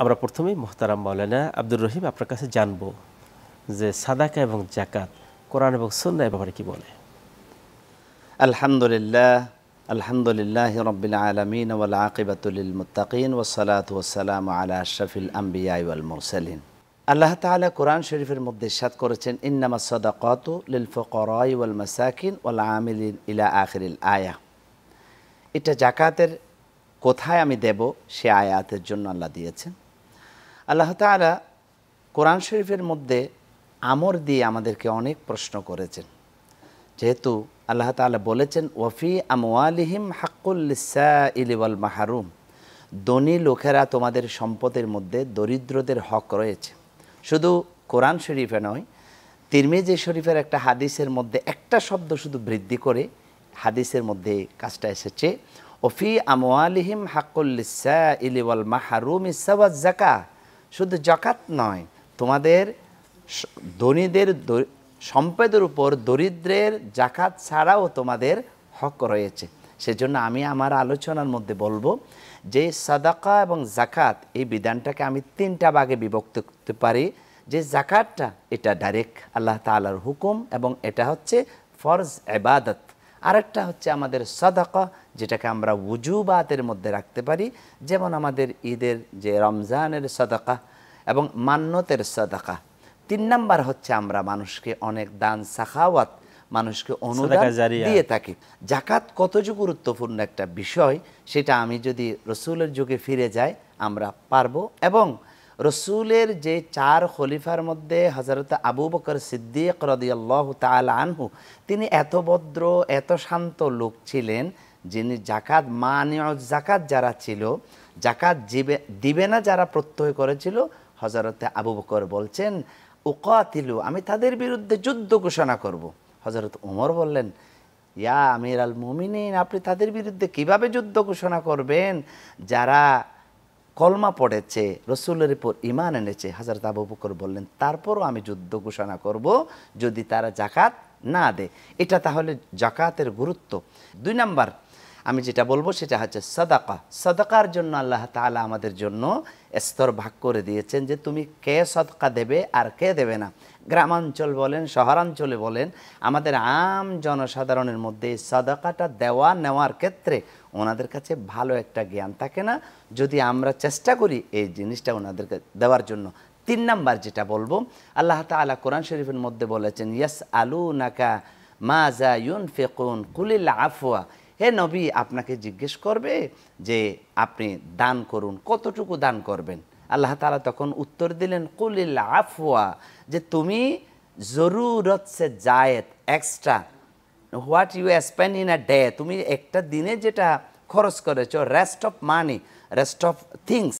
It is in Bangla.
আমরা প্রথমেই মোহতারাম মাওলানা আব্দুর রহিম আপনার কাছে জানবো যে সাদাকা এবং জাকাত কোরআন এবং সুন্নাহ এর ব্যাপারে কি বলে। আলহামদুলিল্লাহ রাব্বিল আলামিন ওয়াল আকিবাতু লিল মুত্তাকিন ওয়াস সালাতু ওয়াস সালামু আলা আশরাফিল আমবিয়া ওয়াল মুরসালিন। আল্লাহ তাআলা কোরআন শরীফের মধ্যে ইরশাদ করেছেন, ইন্নামাস সাদাকাতু লিল ফুকারাই ওয়াল মাসাকিন ওয়াল আমিলিন ইলা আখিরিল আয়াহ। এটা জাকাতের কোথায় আমি দেব সে আয়াতের জন্য আল্লাহ দিয়েছেন। আল্লাহ তাআলা কোরআন শরীফের মধ্যে আমর দিয়ে আমাদেরকে অনেক প্রশ্ন করেছেন, যেহেতু আল্লাহ তাআলা বলেছেন ওয়াফি আমওয়ালিহিম হাক্কুল লিসাইলি ওয়াল মাহরুম, ধনী লোকেরা তোমাদের সম্পদের মধ্যে দরিদ্রদের হক রয়েছে। শুধু কোরআন শরীফে নয়, তিরমিজি শরীফের একটা হাদিসের মধ্যে একটা শব্দ শুধু বৃদ্ধি করে হাদিসের মধ্যে কাজটা এসেছে, ওফি আমওয়ালিহিম হাক্কুল লিসাইলি ওয়াল মাহরুম ইসাওয়াজ যাকাত। শুধু জাকাত নয়, তোমাদের ধনীদের সম্পদের উপর দরিদ্রের জাকাত ছাড়াও তোমাদের হক রয়েছে। সেজন্য আমি আমার আলোচনার মধ্যে বলবো যে সাদাকা এবং জাকাত এই বিধানটাকে আমি তিনটা ভাগে বিভক্ত করতে পারি। যে জাকাতটা এটা ডাইরেক্ট আল্লাহ তাআলার হুকুম এবং এটা হচ্ছে ফরজ ইবাদত। আরেকটা হচ্ছে আমাদের সাদাকা, যেটাকে আমরা ওয়াজিবাতের মধ্যে রাখতে পারি, যেমন আমাদের ঈদের যে রমজানের সাদাকা এবং মান্নতের সাদাকা। 3 নাম্বার হচ্ছে আমরা মানুষকে অনেক দান সাখাওয়াত, মানুষকে অনুদান দিয়ে থাকি। জাকাত কত যে গুরুত্বপূর্ণ একটা বিষয়, সেটা আমি যদি রসুলের যুগে ফিরে যাই আমরা পারবো। এবং রসুলের যে 4 খলিফার মধ্যে হযরত আবু বকর সিদ্দিক রাদিয়াল্লাহু তাআলা আনহু, তিনি এত ভদ্র এত শান্ত লোক ছিলেন, যিনি জাকাত জাকাত যারা ছিল, জাকাত দিবে না যারা প্রত্যয় করেছিল, হযরতে আবু বকর বলছেন উকাতিলু, আমি তাদের বিরুদ্ধে যুদ্ধ ঘোষণা করব। হযরত ওমর বললেন, ইয়া আমির আল মুমিনিন, আপনি তাদের বিরুদ্ধে কিভাবে যুদ্ধ ঘোষণা করবেন যারা কলমা পড়েছে, রসুলের উপর ঈমান এনেছে। হযরত আবু বকর বললেন, তারপরও আমি যুদ্ধ ঘোষণা করব যদি তারা জাকাত না দেয়। এটা তাহলে জাকাতের গুরুত্ব। 2 নাম্বার আমি যেটা বলবো সেটা হচ্ছে সাদাকা। সাদাকার জন্য আল্লাহ তাআলা আমাদের জন্য স্তর ভাগ করে দিয়েছেন যে তুমি কে সাদকা দেবে আর কে দেবে না। গ্রামাঞ্চল বলেন, শহরাঞ্চলে বলেন, আমাদের আম জনসাধারণের মধ্যে সাদাকাটা দেওয়া নেওয়ার ক্ষেত্রে ওনাদের কাছে ভালো একটা জ্ঞান থাকে না। যদি আমরা চেষ্টা করি এই জিনিসটা ওনাদেরকে দেওয়ার জন্য। 3 নাম্বার যেটা বলবো, আল্লাহ তাআলা কোরআন শরীফের মধ্যে বলেছেন, ইয়াসআলুনাকা মাজা ইউনফিকুন কুলিল আফওয়া। হে নবী, আপনাকে জিজ্ঞেস করবে যে আপনি দান করুন, কতটুকু দান করবেন। আল্লাহ তাআলা তখন উত্তর দিলেন কুলিল আফওয়া, যে তুমি জরুরত সে জায়েদ extra, what you spend in a day, তুমি একটা দিনে যেটা খরচ করেছো, rest of money, rest of things,